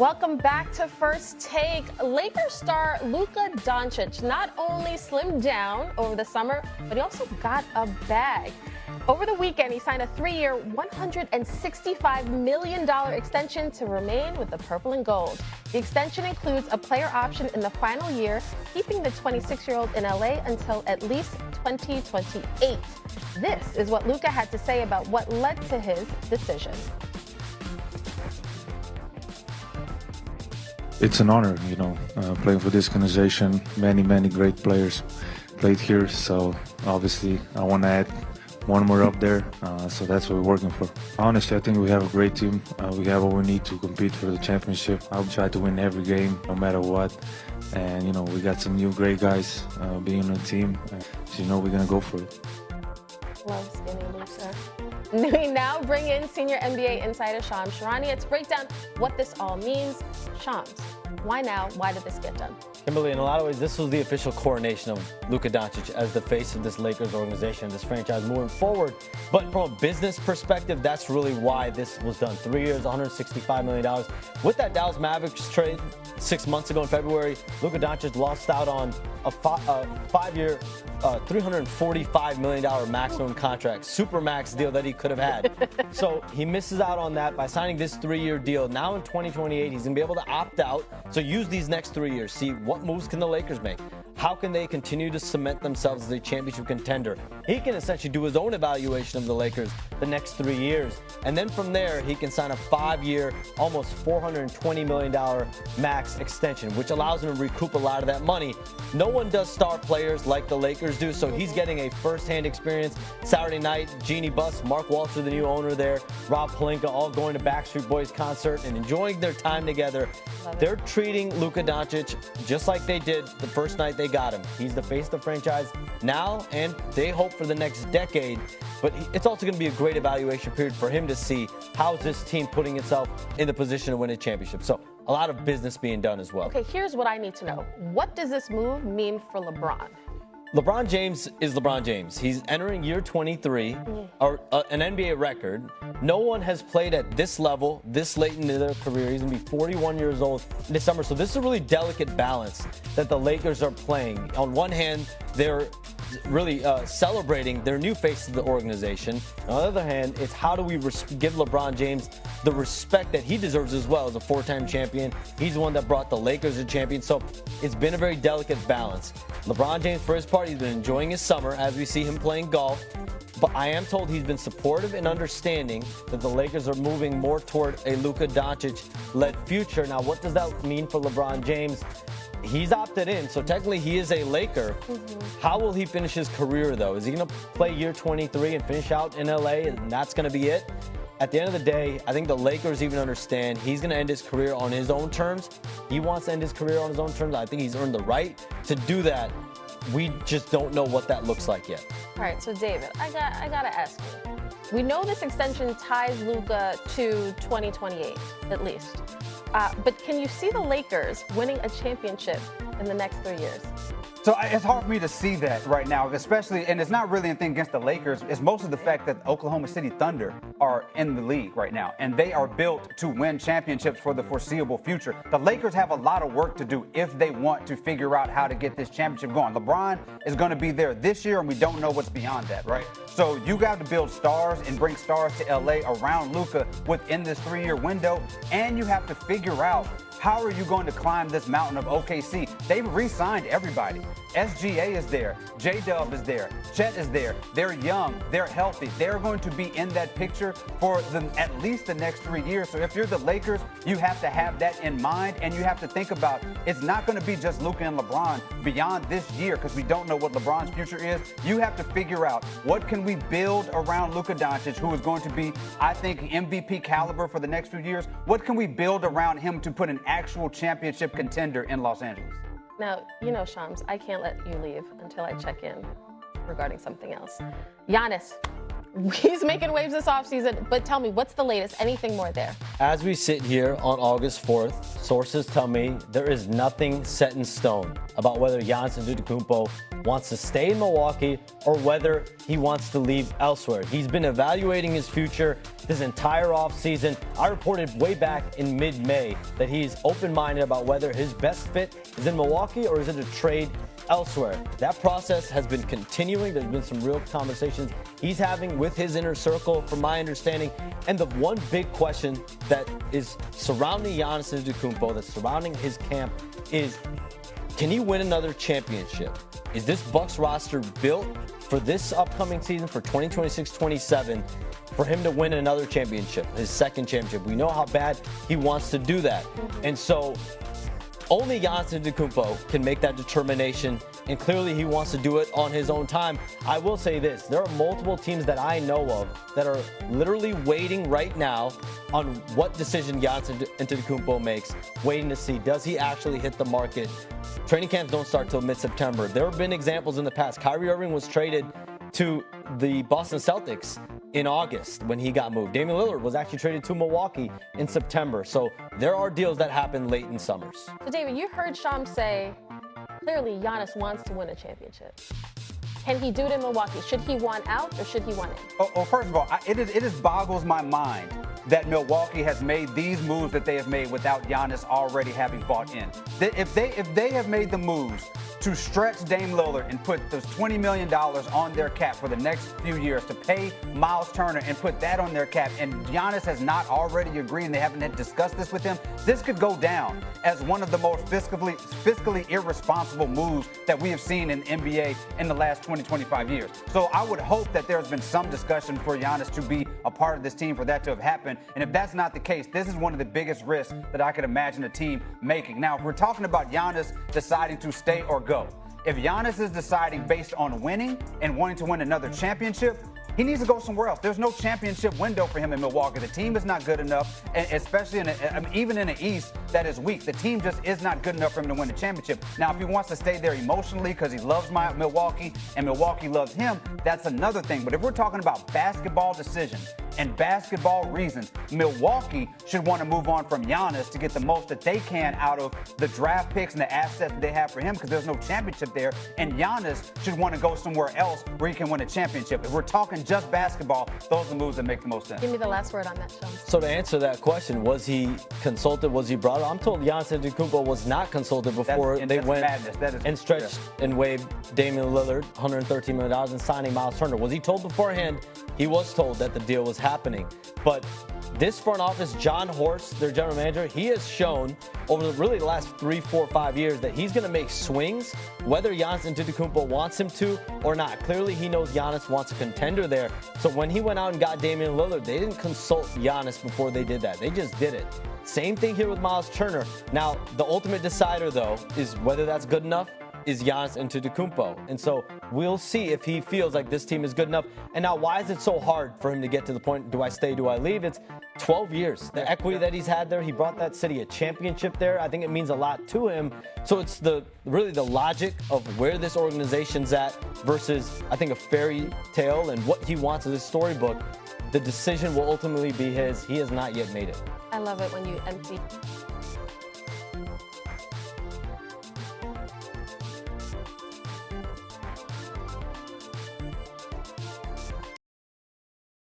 Welcome back to First Take. Lakers star Luka Doncic not only slimmed down over the summer, but he also got a bag. Over the weekend, he signed a 3-year, $165 million extension to remain with the purple and gold. The extension includes a player option in the final year, keeping the 26-year-old in LA until at least 2028. This is what Luka had to say about what led to his decision. It's an honor, playing for this organization. Many great players played here, so obviously I want to add one more up there, so that's what we're working for. Honestly, I think we have a great team. We have what we need to compete for the championship. I'll try to win every game, no matter what. And, we got some new great guys being on the team, so we're going to go for it. Love skinny Luka. We now bring in senior NBA insider Shams Charania to break down what this all means. Shams, why now? Why did this get done? Kimberly, in a lot of ways, this was the official coronation of Luka Doncic as the face of this Lakers organization, this franchise moving forward. But from a business perspective, that's really why this was done. 3 years, $165 million. With that Dallas Mavericks trade 6 months ago in February, Luka Doncic lost out on a 5-year, $345 million maximum contract, supermax deal that he could have had. So he misses out on that by signing this 3-year deal. Now in 2028, he's going to be able to opt out. So use these next 3 years. See what moves can the Lakers make? How can they continue to cement themselves as a championship contender? He can essentially do his own evaluation of the Lakers the next 3 years. And then from there, he can sign a 5-year, almost $420 million max extension, which allows him to recoup a lot of that money. No one does star players like the Lakers do, so he's getting a first-hand experience. Saturday night, Jeannie Buss, Mark Walter, the new owner there, Rob Pelinka, all going to Backstreet Boys concert and enjoying their time together. They're treating Luka Doncic just like they did the first night they got him. He's the face of the franchise now, and they hope for the next decade. But it's also going to be a great evaluation period for him to see how is this team putting itself in the position to win a championship. So a lot of business being done as well. Okay, here's what I need to know. What does this move mean for LeBron? LeBron James is LeBron James. He's entering year 23, or an NBA record. No one has played at this level this late into their career. He's going to be 41 years old this summer. So this is a really delicate balance that the Lakers are playing. On one hand, they're really celebrating their new face of the organization. On the other hand, it's how do we give LeBron James the respect that he deserves as well as a 4-time champion. He's the one that brought the Lakers a champion. So it's been a very delicate balance. LeBron James, for his part, he's been enjoying his summer as we see him playing golf. But I am told he's been supportive and understanding that the Lakers are moving more toward a Luka Doncic-led future. Now, what does that mean for LeBron James? He's opted in, so technically he is a Laker. How will he finish his career, though? Is he going to play year 23 and finish out in LA, and that's going to be it? At the end of the day, I think the Lakers even understand he's going to end his career on his own terms. He wants to end his career on his own terms. I think he's earned the right to do that. We just don't know what that looks like yet. All right, so David, I gotta ask you. We know this extension ties Luka to 2028, at least. But can you see the Lakers winning a championship in the next 3 years? So it's hard for me to see that right now, especially, and it's not really anything against the Lakers. It's mostly the fact that Oklahoma City Thunder are in the league right now, and they are built to win championships for the foreseeable future. The Lakers have a lot of work to do if they want to figure out how to get this championship going. LeBron is going to be there this year, and we don't know what's beyond that, right? So you got to build stars and bring stars to LA around Luka within this 3-year window, and you have to figure out how are you going to climb this mountain of OKC? They've re-signed everybody. SGA is there. J-Dub is there. Chet is there. They're young. They're healthy. They're going to be in that picture for at least the next 3 years. So if you're the Lakers, you have to have that in mind, and you have to think about it's not going to be just Luka and LeBron beyond this year because we don't know what LeBron's future is. You have to figure out what can we build around Luka Doncic, who is going to be, I think, MVP caliber for the next few years. What can we build around him to put an actual championship contender in Los Angeles? Now, Shams, I can't let you leave until I check in regarding something else. Giannis, He's making waves this offseason, but tell me, what's the latest? Anything more there? As we sit here on August 4th, sources tell me there is nothing set in stone about whether Giannis Antetokounmpo wants to stay in Milwaukee or whether he wants to leave elsewhere. He's been evaluating his future this entire offseason. I reported way back in mid-May that he's open-minded about whether his best fit is in Milwaukee or is it a trade elsewhere. That process has been continuing. There's been some real conversations he's having with his inner circle, from my understanding. And the one big question that is surrounding Giannis Antetokounmpo, that's surrounding his camp, is can he win another championship? Is this Bucks roster built for this upcoming season, for 2026-27, for him to win another championship, his second championship? We know how bad he wants to do that. And so only Giannis Antetokounmpo can make that determination, and clearly he wants to do it on his own time. I will say this, there are multiple teams that I know of that are literally waiting right now on what decision Giannis Antetokounmpo makes, waiting to see, does he actually hit the market? Training camps don't start till mid-September. There have been examples in the past. Kyrie Irving was traded to the Boston Celtics in August when he got moved. Damian Lillard was actually traded to Milwaukee in September. So there are deals that happen late in summers. So, David, you heard Shams say, clearly Giannis wants to win a championship. Can he do it in Milwaukee? Should he want out or should he want in? Oh, first of all, it just boggles my mind that Milwaukee has made these moves that they have made without Giannis already having bought in. If they have made the moves to stretch Dame Lillard and put those $20 million on their cap for the next few years to pay Miles Turner and put that on their cap, and Giannis has not already agreed and they haven't discussed this with him, this could go down as one of the most fiscally irresponsible moves that we have seen in the NBA in the last 20, 25 years. So I would hope that there's been some discussion for Giannis to be a part of this team, for that to have happened. And if that's not the case, this is one of the biggest risks that I could imagine a team making. Now, if we're talking about Giannis deciding to stay or go, if Giannis is deciding based on winning and wanting to win another championship, he needs to go somewhere else. There's no championship window for him in Milwaukee. The team is not good enough, and especially even in the East that is weak. The team just is not good enough for him to win the championship. Now, if he wants to stay there emotionally because he loves Milwaukee and Milwaukee loves him, that's another thing. But if we're talking about basketball decisions and basketball reasons, Milwaukee should want to move on from Giannis to get the most that they can out of the draft picks and the assets that they have for him, because there's no championship there. And Giannis should want to go somewhere else where he can win a championship. If we're talking just basketball, those are the moves that make the most sense. Give me the last word on that, Sean. So to answer that question, was he consulted? Was he brought up? I'm told Giannis Antetokounmpo was not consulted before they went and stretched and waived Damian Lillard $113 million and signing Miles Turner. Was he told beforehand? He was told that the deal was happening. But this front office, John Horst, their general manager, he has shown over really the last 3, 4, 5 years that he's going to make swings, whether Giannis Antetokounmpo wants him to or not. Clearly, he knows Giannis wants a contender there. So when he went out and got Damian Lillard, they didn't consult Giannis before they did that. They just did it. Same thing here with Miles Turner. Now, the ultimate decider, though, is whether that's good enough is Giannis Antetokounmpo. And so we'll see if he feels like this team is good enough. And now, why is it so hard for him to get to the point, do I stay, do I leave? It's 12 years. The equity that he's had there, he brought that city a championship there. I think it means a lot to him. So it's really the logic of where this organization's at versus, I think, a fairy tale and what he wants in his storybook. The decision will ultimately be his. He has not yet made it. I love it when you empty